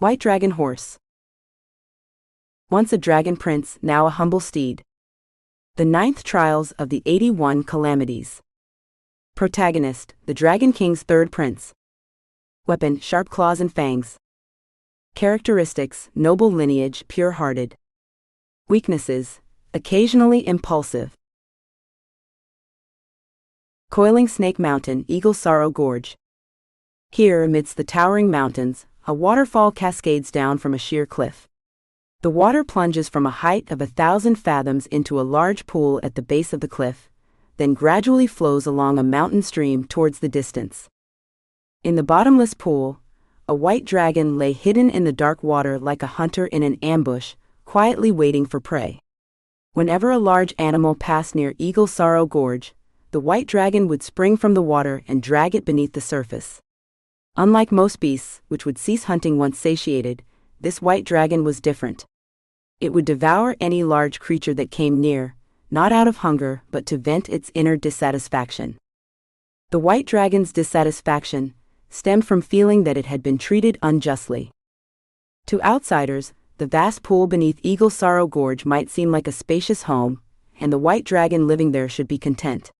White Dragon Horse. Once a dragon prince, now a humble steed. The 9th Trials of the 81 Calamities. Protagonist, the Dragon King's third prince. Weapon, sharp claws and fangs. Characteristics, noble lineage, pure-hearted. Weaknesses, occasionally impulsive. Coiling Snake Mountain, Eagle Sorrow Gorge. Here, amidst the towering mountains, a waterfall cascades down from a sheer cliff. The water plunges from a height of 1,000 fathoms into a large pool at the base of the cliff, then gradually flows along a mountain stream towards the distance. In the bottomless pool, a white dragon lay hidden in the dark water like a hunter in an ambush, quietly waiting for prey. Whenever a large animal passed near Eagle Sorrow Gorge, the white dragon would spring from the water and drag it beneath the surface. Unlike most beasts, which would cease hunting once satiated, this white dragon was different. It would devour any large creature that came near, not out of hunger but to vent its inner dissatisfaction. The white dragon's dissatisfaction stemmed from feeling that it had been treated unjustly. To outsiders, the vast pool beneath Eagle Sorrow Gorge might seem like a spacious home, and the white dragon living there should be content.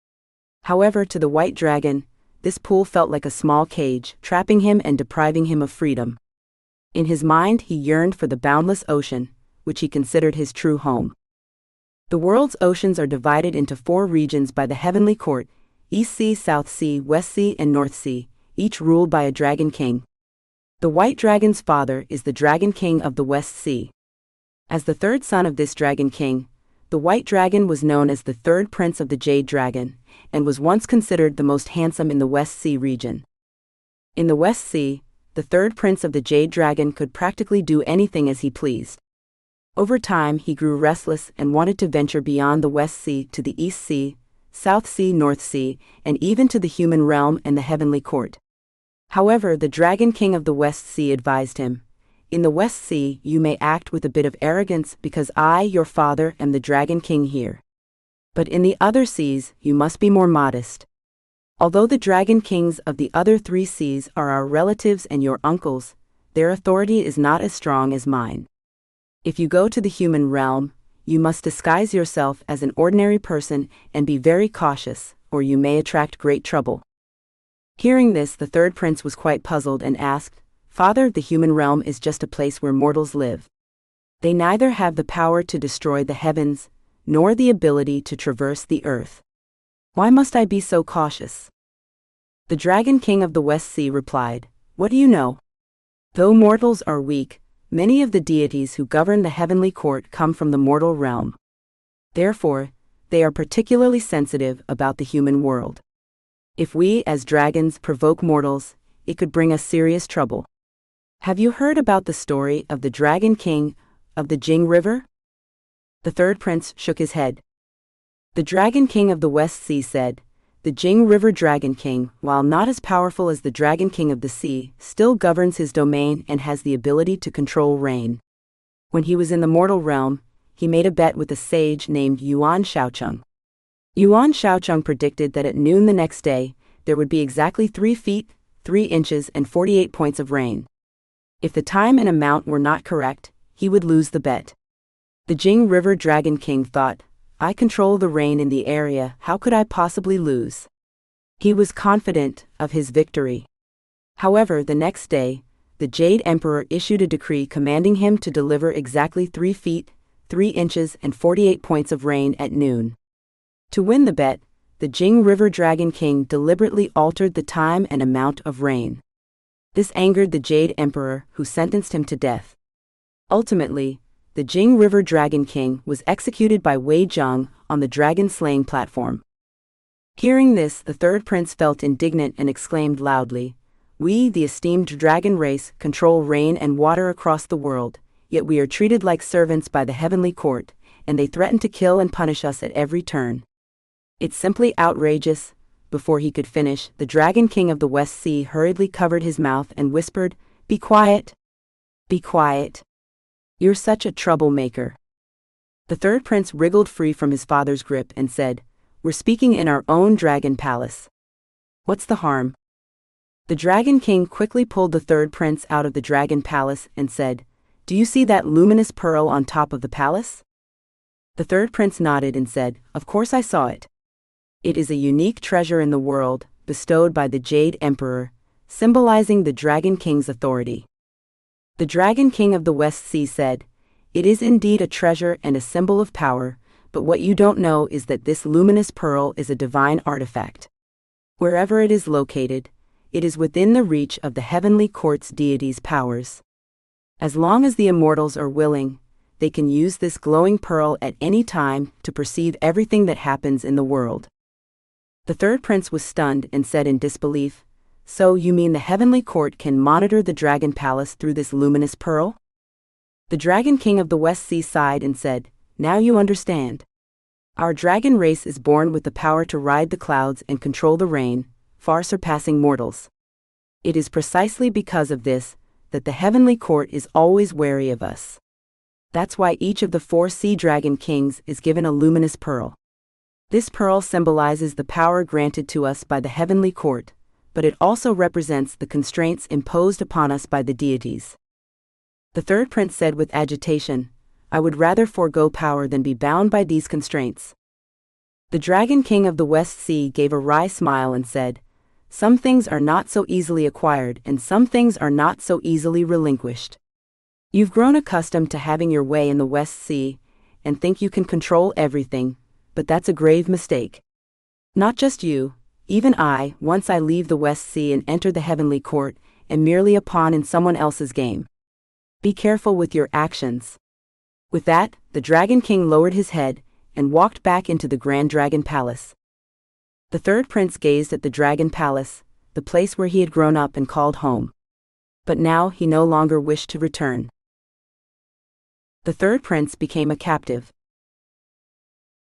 However, to the white dragon, this pool felt like a small cage, trapping him and depriving him of freedom. In his mind, he yearned for the boundless ocean, which he considered his true home. The world's oceans are divided into 4 regions by the heavenly court: East Sea, South Sea, West Sea, and North Sea, each ruled by a dragon king. The white dragon's father is the dragon king of the West Sea. As the third son of this dragon king, the white dragon was known as the third prince of the jade dragon, and was once considered the most handsome in the West Sea region. In the West Sea, the third prince of the jade dragon could practically do anything as he pleased. Over time, he grew restless and wanted to venture beyond the West Sea to the East Sea, South Sea, North Sea, and even to the human realm and the heavenly court. However, the dragon king of the West Sea advised him, "In the West Sea, you may act with a bit of arrogance because I, your father, am the dragon king here. But in the other seas, you must be more modest. Although the dragon kings of the other 3 seas are our relatives and your uncles, their authority is not as strong as mine. If you go to the human realm, you must disguise yourself as an ordinary person and be very cautious, or you may attract great trouble." Hearing this, the third prince was quite puzzled and asked, "Father, the human realm is just a place where mortals live. They neither have the power to destroy the heavens, nor the ability to traverse the earth. Why must I be so cautious?" The dragon king of the West Sea replied, "What do you know? Though mortals are weak, many of the deities who govern the heavenly court come from the mortal realm. Therefore, they are particularly sensitive about the human world. If we, as dragons, provoke mortals, it could bring us serious trouble. Have you heard about the story of the dragon king of the Jing River?" The third prince shook his head. The dragon king of the West Sea said, "The Jing River dragon king, while not as powerful as the dragon king of the sea, still governs his domain and has the ability to control rain. When he was in the mortal realm, he made a bet with a sage named Yuan Shaocheng. Yuan Shaocheng predicted that at noon the next day, there would be exactly 3 feet, 3 inches, and 48 points of rain. If the time and amount were not correct, he would lose the bet. The Jing River Dragon King thought, "I control the rain in the area, how could I possibly lose?" He was confident of his victory. However, the next day, the Jade Emperor issued a decree commanding him to deliver exactly 3 feet, 3 inches, and 48 points of rain at noon. To win the bet, the Jing River Dragon King deliberately altered the time and amount of rain. This angered the Jade Emperor, who sentenced him to death. Ultimately, the Jing River Dragon King was executed by Wei Zheng on the dragon-slaying platform. Hearing this, the third prince felt indignant and exclaimed loudly, "We, the esteemed dragon race, control rain and water across the world, yet we are treated like servants by the heavenly court, and they threaten to kill and punish us at every turn. It's simply outrageous." Before he could finish, the Dragon King of the West Sea hurriedly covered his mouth and whispered, "Be quiet. Be quiet. You're such a troublemaker." The third prince wriggled free from his father's grip and said, "We're speaking in our own dragon palace. What's the harm?" The Dragon King quickly pulled the third prince out of the dragon palace and said, "Do you see that luminous pearl on top of the palace?" The third prince nodded and said, "Of course I saw it. It is a unique treasure in the world, bestowed by the Jade Emperor, symbolizing the Dragon King's authority." The Dragon King of the West Sea said, "It is indeed a treasure and a symbol of power, but what you don't know is that this luminous pearl is a divine artifact. Wherever it is located, it is within the reach of the heavenly court's deities' powers. As long as the immortals are willing, they can use this glowing pearl at any time to perceive everything that happens in the world." The third prince was stunned and said in disbelief, "So you mean the heavenly court can monitor the dragon palace through this luminous pearl?" The Dragon King of the West Sea sighed and said, "Now you understand. Our dragon race is born with the power to ride the clouds and control the rain, far surpassing mortals. It is precisely because of this that the heavenly court is always wary of us. That's why each of the 4 sea dragon kings is given a luminous pearl. This pearl symbolizes the power granted to us by the heavenly court, but it also represents the constraints imposed upon us by the deities." The third prince said with agitation, "I would rather forego power than be bound by these constraints." The Dragon King of the West Sea gave a wry smile and said, "Some things are not so easily acquired and some things are not so easily relinquished. You've grown accustomed to having your way in the West Sea and think you can control everything, but that's a grave mistake. Not just you, even I, once I leave the West Sea and enter the heavenly court, am merely a pawn in someone else's game. Be careful with your actions." With that, the Dragon King lowered his head and walked back into the Grand Dragon Palace. The third prince gazed at the Dragon Palace, the place where he had grown up and called home. But now he no longer wished to return. The third prince became a captive.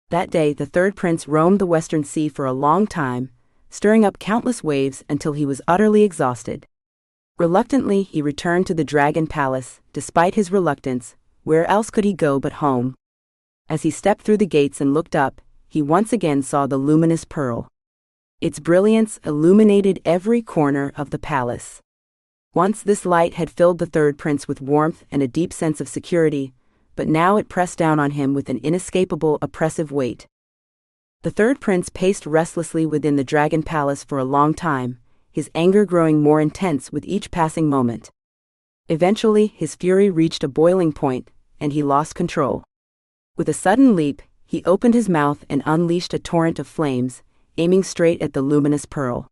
That day the third prince roamed the Western Sea for a long time, stirring up countless waves until he was utterly exhausted. Reluctantly he returned to the Dragon Palace. Despite his reluctance, where else could he go but home? As he stepped through the gates and looked up, he once again saw the luminous pearl. Its brilliance illuminated every corner of the palace. Once this light had filled the third prince with warmth and a deep sense of security, but now it pressed down on him with an inescapable oppressive weight. The third prince paced restlessly within the Dragon Palace for a long time, his anger growing more intense with each passing moment. Eventually his fury reached a boiling point, and he lost control. With a sudden leap, he opened his mouth and unleashed a torrent of flames, aiming straight at the luminous pearl.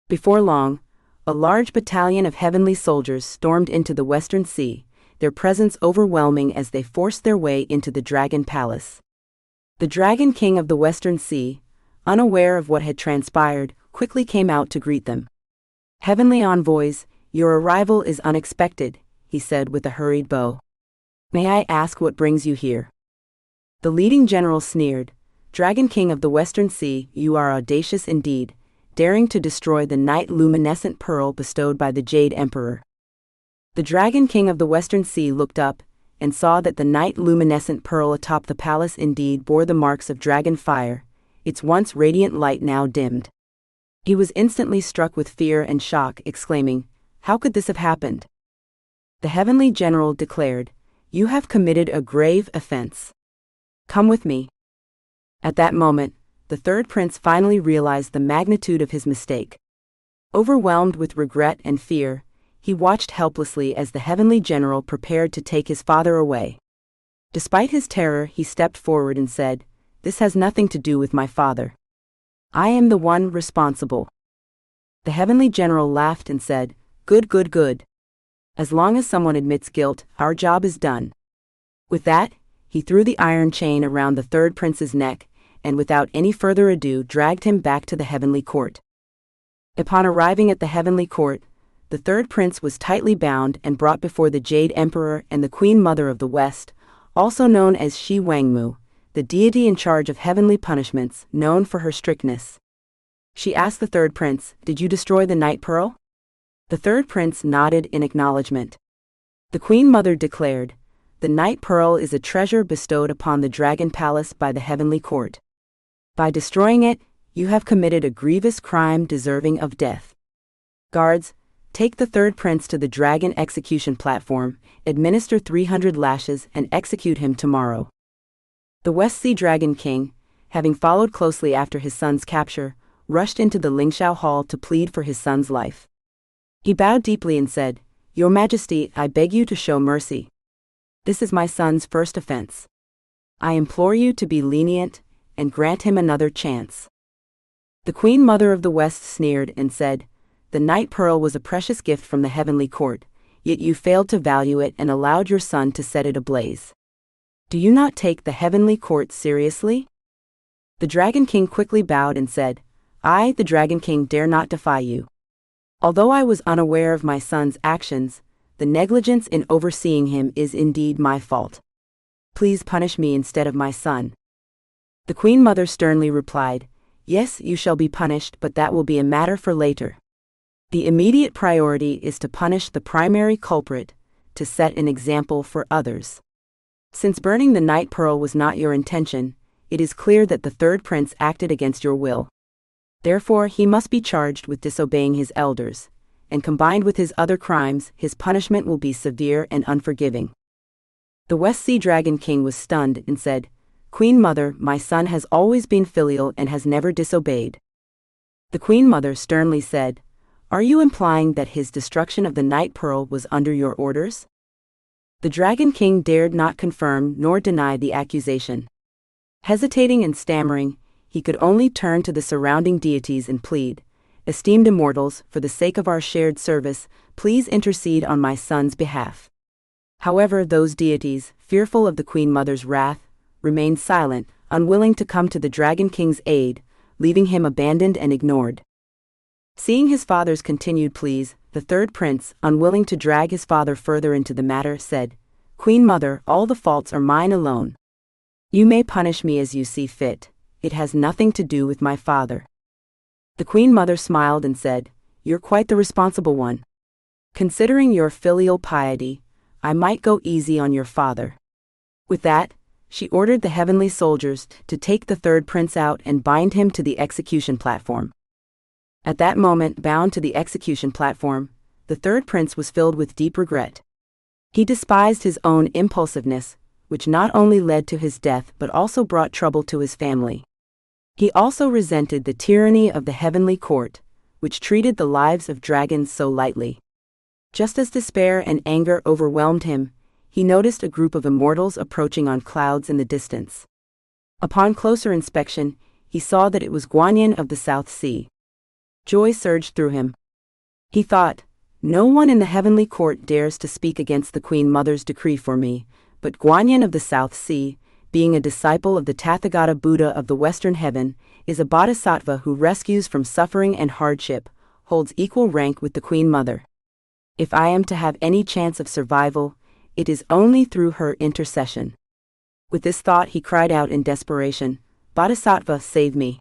Before long, a large battalion of heavenly soldiers stormed into the Western Sea, their presence overwhelming as they forced their way into the Dragon Palace. The Dragon King of the Western Sea, unaware of what had transpired, quickly came out to greet them. "Heavenly envoys, your arrival is unexpected," he said with a hurried bow. "May I ask what brings you here?" The leading general sneered, "Dragon King of the Western Sea, you are audacious indeed, daring to destroy the night luminescent pearl bestowed by the Jade Emperor." The Dragon King of the Western Sea looked up, and saw that the night luminescent pearl atop the palace indeed bore the marks of dragon fire, its once radiant light now dimmed. He was instantly struck with fear and shock, exclaiming, "How could this have happened?" The heavenly general declared, "You have committed a grave offense. Come with me." At that moment, the third prince finally realized the magnitude of his mistake. Overwhelmed with regret and fear, he watched helplessly as the heavenly general prepared to take his father away. Despite his terror, he stepped forward and said, "This has nothing to do with my father. I am the one responsible." The heavenly general laughed and said, "Good, good, good. As long as someone admits guilt, our job is done." With that, he threw the iron chain around the third prince's neck, and without any further ado dragged him back to the heavenly court. Upon arriving at the heavenly court, the third prince was tightly bound and brought before the Jade Emperor and the Queen Mother of the West, also known as Shi Wangmu, the deity in charge of heavenly punishments, known for her strictness. She asked the third prince, "Did you destroy the night pearl?" The third prince nodded in acknowledgement. The Queen Mother declared, "The night pearl is a treasure bestowed upon the Dragon Palace by the heavenly court. By destroying it, you have committed a grievous crime deserving of death. Guards, take the third prince to the dragon execution platform, administer 300 lashes and execute him tomorrow. The West Sea Dragon King, having followed closely after his son's capture, rushed into the Lingxiao Hall to plead for his son's life. He bowed deeply and said, "Your Majesty, I beg you to show mercy. This is my son's first offense. I implore you to be lenient and grant him another chance." The Queen Mother of the West sneered and said, "The night pearl was a precious gift from the heavenly court, yet you failed to value it and allowed your son to set it ablaze. Do you not take the heavenly court seriously?" The Dragon King quickly bowed and said, "I, the Dragon King, dare not defy you. Although I was unaware of my son's actions, the negligence in overseeing him is indeed my fault. Please punish me instead of my son." The Queen Mother sternly replied, "Yes, you shall be punished, but that will be a matter for later. The immediate priority is to punish the primary culprit, to set an example for others. Since burning the night pearl was not your intention, it is clear that the third prince acted against your will. Therefore, he must be charged with disobeying his elders, and combined with his other crimes, his punishment will be severe and unforgiving." The West Sea Dragon King was stunned and said, "Queen Mother, my son has always been filial and has never disobeyed." The Queen Mother sternly said, "Are you implying that his destruction of the night pearl was under your orders?" The Dragon King dared not confirm nor deny the accusation. Hesitating and stammering, he could only turn to the surrounding deities and plead, "Esteemed immortals, for the sake of our shared service, please intercede on my son's behalf." However, those deities, fearful of the Queen Mother's wrath, remained silent, unwilling to come to the Dragon King's aid, leaving him abandoned and ignored. Seeing his father's continued pleas, the third prince, unwilling to drag his father further into the matter, said, "Queen Mother, all the faults are mine alone. You may punish me as you see fit. It has nothing to do with my father." The Queen Mother smiled and said, "You're quite the responsible one. Considering your filial piety, I might go easy on your father." With that, she ordered the heavenly soldiers to take the third prince out and bind him to the execution platform. At that moment, bound to the execution platform, the third prince was filled with deep regret. He despised his own impulsiveness, which not only led to his death but also brought trouble to his family. He also resented the tyranny of the heavenly court, which treated the lives of dragons so lightly. Just as despair and anger overwhelmed him, he noticed a group of immortals approaching on clouds in the distance. Upon closer inspection, he saw that it was Guanyin of the South Sea. Joy surged through him. He thought, "No one in the heavenly court dares to speak against the Queen Mother's decree for me, but Guanyin of the South Sea, being a disciple of the Tathagata Buddha of the Western Heaven, is a bodhisattva who rescues from suffering and hardship, holds equal rank with the Queen Mother. If I am to have any chance of survival, it is only through her intercession." With this thought, he cried out in desperation, "Bodhisattva, save me.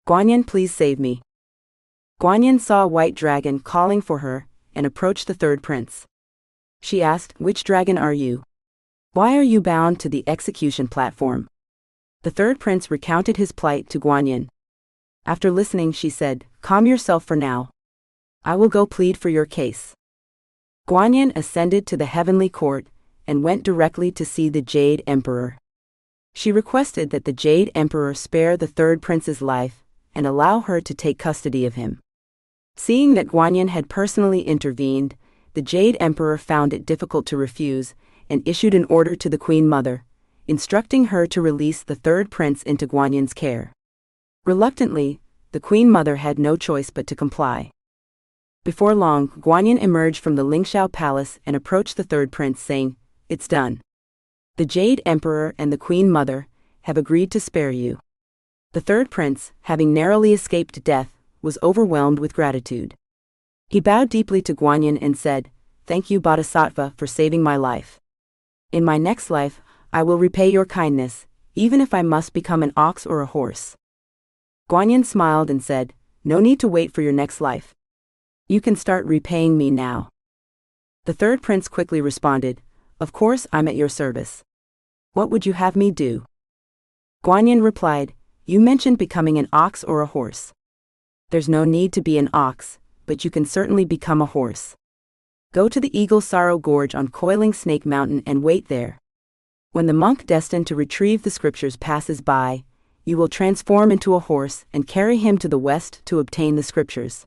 Guanyin, please save me." Guanyin saw a white dragon calling for her and approached the third prince. She asked, "Which dragon are you? Why are you bound to the execution platform?" The third prince recounted his plight to Guanyin. After listening, she said, "Calm yourself for now. I will go plead for your case." Guanyin ascended to the heavenly court and went directly to see the Jade Emperor. She requested that the Jade Emperor spare the third prince's life and allow her to take custody of him. Seeing that Guanyin had personally intervened, the Jade Emperor found it difficult to refuse and issued an order to the Queen Mother, instructing her to release the third prince into Guanyin's care. Reluctantly, the Queen Mother had no choice but to comply. Before long, Guanyin emerged from the Lingxiao Palace and approached the third prince, saying, "It's done. The Jade Emperor and the Queen Mother have agreed to spare you." The third prince, having narrowly escaped death, was overwhelmed with gratitude. He bowed deeply to Guanyin and said, "Thank you, Bodhisattva, for saving my life. In my next life, I will repay your kindness, even if I must become an ox or a horse." Guanyin smiled and said, "No need to wait for your next life. You can start repaying me now." The third prince quickly responded, "Of course, I'm at your service. What would you have me do?" Guanyin replied, "You mentioned becoming an ox or a horse. There's no need to be an ox, but you can certainly become a horse. Go to the Eagle Sorrow Gorge on Coiling Snake Mountain and wait there. When the monk destined to retrieve the scriptures passes by, you will transform into a horse and carry him to the west to obtain the scriptures."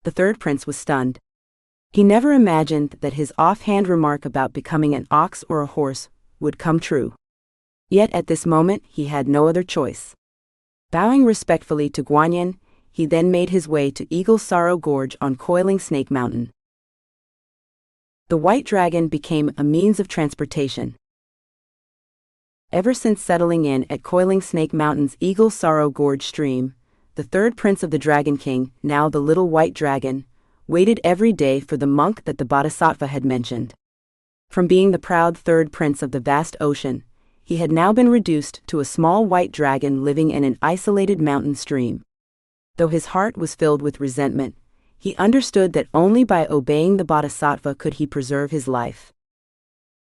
The third prince was stunned. He never imagined that his offhand remark about becoming an ox or a horse would come true. Yet at this moment he had no other choice. Bowing respectfully to Guanyin, he then made his way to Eagle Sorrow Gorge on Coiling Snake Mountain. The white dragon became a means of transportation. Ever since settling in at Coiling Snake Mountain's Eagle Sorrow Gorge stream, the third prince of the Dragon King, now the little white dragon, waited every day for the monk that the Bodhisattva had mentioned. From being the proud third prince of the vast ocean, he had now been reduced to a small white dragon living in an isolated mountain stream. Though his heart was filled with resentment, he understood that only by obeying the Bodhisattva could he preserve his life.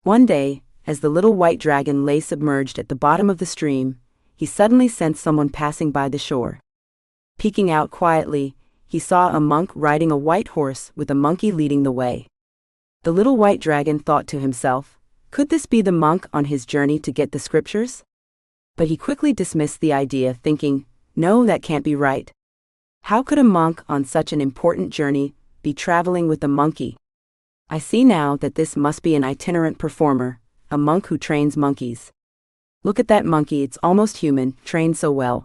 One day, as the little white dragon lay submerged at the bottom of the stream, he suddenly sensed someone passing by the shore. Peeking out quietly, he saw a monk riding a white horse with a monkey leading the way. The little white dragon thought to himself, could this be the monk on his journey to get the scriptures? But he quickly dismissed the idea, thinking, no, that can't be right. How could a monk on such an important journey be traveling with a monkey? I see now that this must be an itinerant performer, a monk who trains monkeys. Look at that monkey, it's almost human, trained so well.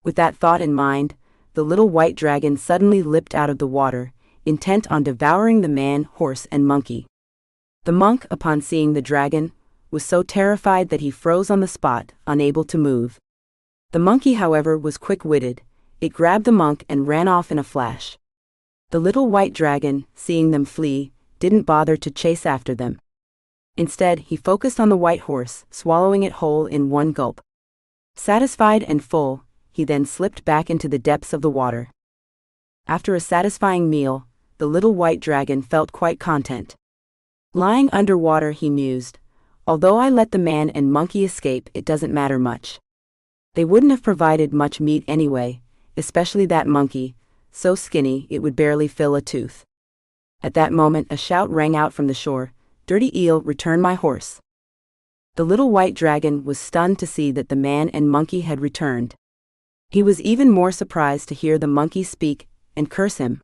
With that thought in mind, the little white dragon suddenly leapt out of the water, intent on devouring the man, horse, and monkey. The monk, upon seeing the dragon, was so terrified that he froze on the spot, unable to move. The monkey, however, was quick-witted. It grabbed the monk and ran off in a flash. The little white dragon, seeing them flee, didn't bother to chase after them. Instead, he focused on the white horse, swallowing it whole in one gulp. Satisfied and full, he then slipped back into the depths of the water. After a satisfying meal, the little white dragon felt quite content. Lying underwater, he mused, although I let the man and monkey escape, it doesn't matter much. They wouldn't have provided much meat anyway, especially that monkey, so skinny it would barely fill a tooth. At that moment a shout rang out from the shore, "Dirty eel, return my horse." The little white dragon was stunned to see that the man and monkey had returned. He was even more surprised to hear the monkey speak and curse him.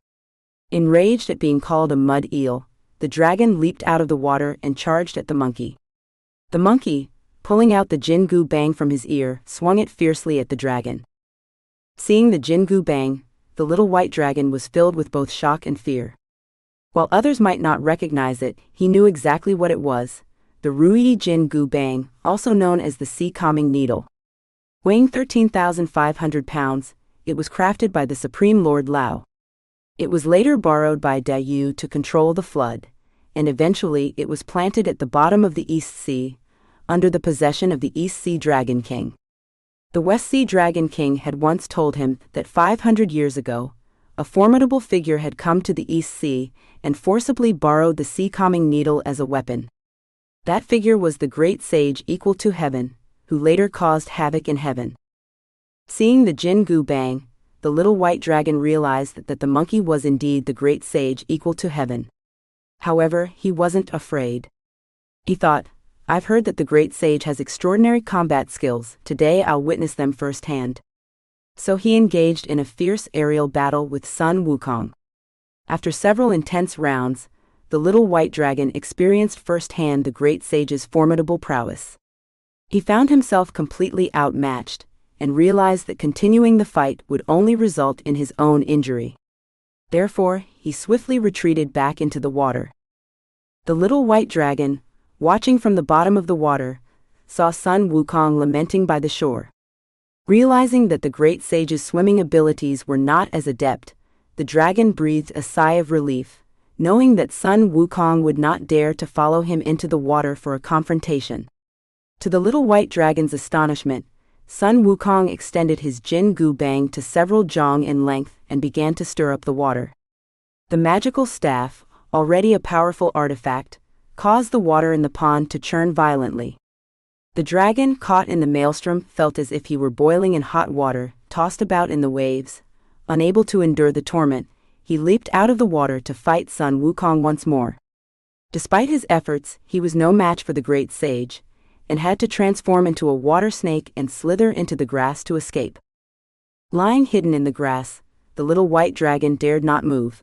Enraged at being called a mud eel, the dragon leaped out of the water and charged at the monkey. The monkey, pulling out the Jingu Bang from his ear, swung it fiercely at the dragon. Seeing the Jingu Bang, the little white dragon was filled with both shock and fear. While others might not recognize it, he knew exactly what it was, the Ruyi Jingu Bang, also known as the sea calming needle. Weighing 13,500 pounds, it was crafted by the Supreme Lord Lao. It was later borrowed by Dayu to control the flood, and eventually it was planted at the bottom of the East Sea, under the possession of the East Sea Dragon King. The West Sea Dragon King had once told him that 500 years ago, a formidable figure had come to the East Sea and forcibly borrowed the sea-calming needle as a weapon. That figure was the great sage equal to heaven, who later caused havoc in heaven. Seeing the Jingu Bang, the little white dragon realized that the monkey was indeed the great sage equal to heaven. However, he wasn't afraid. He thought, I've heard that the great sage has extraordinary combat skills, today I'll witness them firsthand. So he engaged in a fierce aerial battle with Sun Wukong. After several intense rounds, the little white dragon experienced firsthand the great sage's formidable prowess. He found himself completely outmatched, and realized that continuing the fight would only result in his own injury. Therefore, he swiftly retreated back into the water. The little white dragon, watching from the bottom of the water, saw Sun Wukong lamenting by the shore. Realizing that the great sage's swimming abilities were not as adept, the dragon breathed a sigh of relief, knowing that Sun Wukong would not dare to follow him into the water for a confrontation. To the little white dragon's astonishment, Sun Wukong extended his Jingu Bang to several zhong in length and began to stir up the water. The magical staff, already a powerful artifact, caused the water in the pond to churn violently. The dragon, caught in the maelstrom, felt as if he were boiling in hot water, tossed about in the waves. Unable to endure the torment, he leaped out of the water to fight Sun Wukong once more. Despite his efforts, he was no match for the great sage, and had to transform into a water snake and slither into the grass to escape. Lying hidden in the grass, the little white dragon dared not move.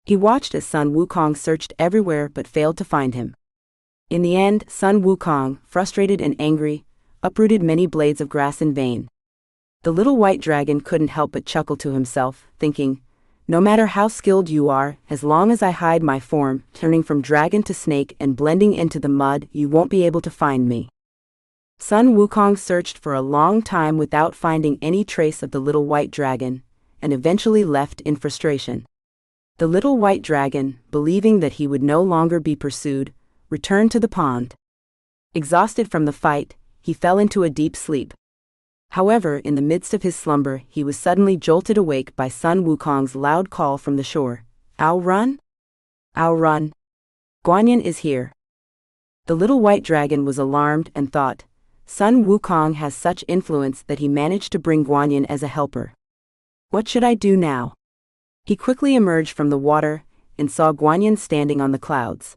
He watched as Sun Wukong searched everywhere but failed to find him. In the end, Sun Wukong, frustrated and angry, uprooted many blades of grass in vain. The little white dragon couldn't help but chuckle to himself, thinking, "No matter how skilled you are, as long as I hide my form, turning from dragon to snake and blending into the mud, you won't be able to find me." Sun Wukong searched for a long time without finding any trace of the little white dragon, and eventually left in frustration. The little white dragon, believing that he would no longer be pursued, returned to the pond. Exhausted from the fight, he fell into a deep sleep. However, in the midst of his slumber, he was suddenly jolted awake by Sun Wukong's loud call from the shore. "Ow, run! Ow, run! Guanyin is here." The little white dragon was alarmed and thought, Sun Wukong has such influence that he managed to bring Guanyin as a helper. What should I do now? He quickly emerged from the water and saw Guanyin standing on the clouds.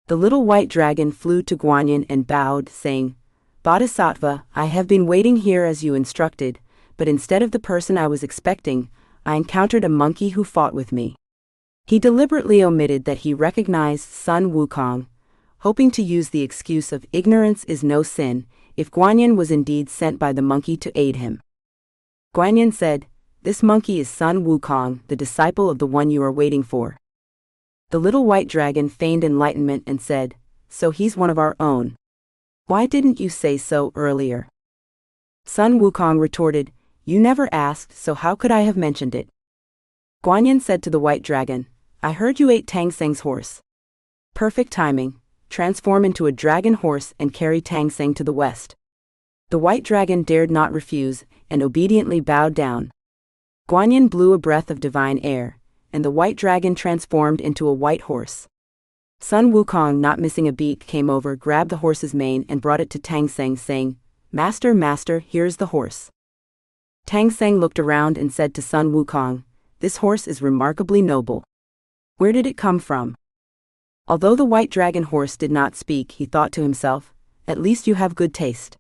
The little white dragon flew to Guanyin and bowed, saying, "Bodhisattva, I have been waiting here as you instructed, but instead of the person I was expecting, I encountered a monkey who fought with me." He deliberately omitted that he recognized Sun Wukong, hoping to use the excuse of ignorance is no sin, if Guanyin was indeed sent by the monkey to aid him. Guanyin said, "This monkey is Sun Wukong, the disciple of the one you are waiting for." The little white dragon feigned enlightenment and said, "So he's one of our own. Why didn't you say so earlier?" Sun Wukong retorted, "You never asked, so how could I have mentioned it?" Guanyin said to the white dragon, "I heard you ate Tang Seng's horse. Perfect timing. Transform into a dragon horse and carry Tang Seng to the west." The white dragon dared not refuse, and obediently bowed down. Guanyin blew a breath of divine air, and the white dragon transformed into a white horse. Sun Wukong, not missing a beat, came over, grabbed the horse's mane and brought it to Tang Seng, saying, "Master, master, here's the horse." Tang Seng looked around and said to Sun Wukong, "This horse is remarkably noble. Where did it come from?" Although the white dragon horse did not speak, he thought to himself, "At least you have good taste."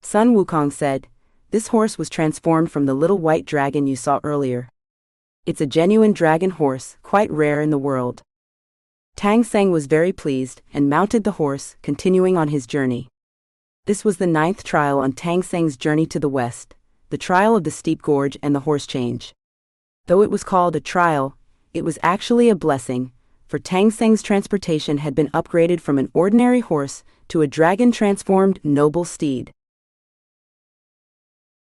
Sun Wukong said, "This horse was transformed from the little white dragon you saw earlier. It's a genuine dragon horse, quite rare in the world." Tang Seng was very pleased and mounted the horse, continuing on his journey. This was the 9th trial on Tang Seng's journey to the west, the trial of the steep gorge and the horse change. Though it was called a trial, it was actually a blessing, for Tang Seng's transportation had been upgraded from an ordinary horse to a dragon-transformed noble steed.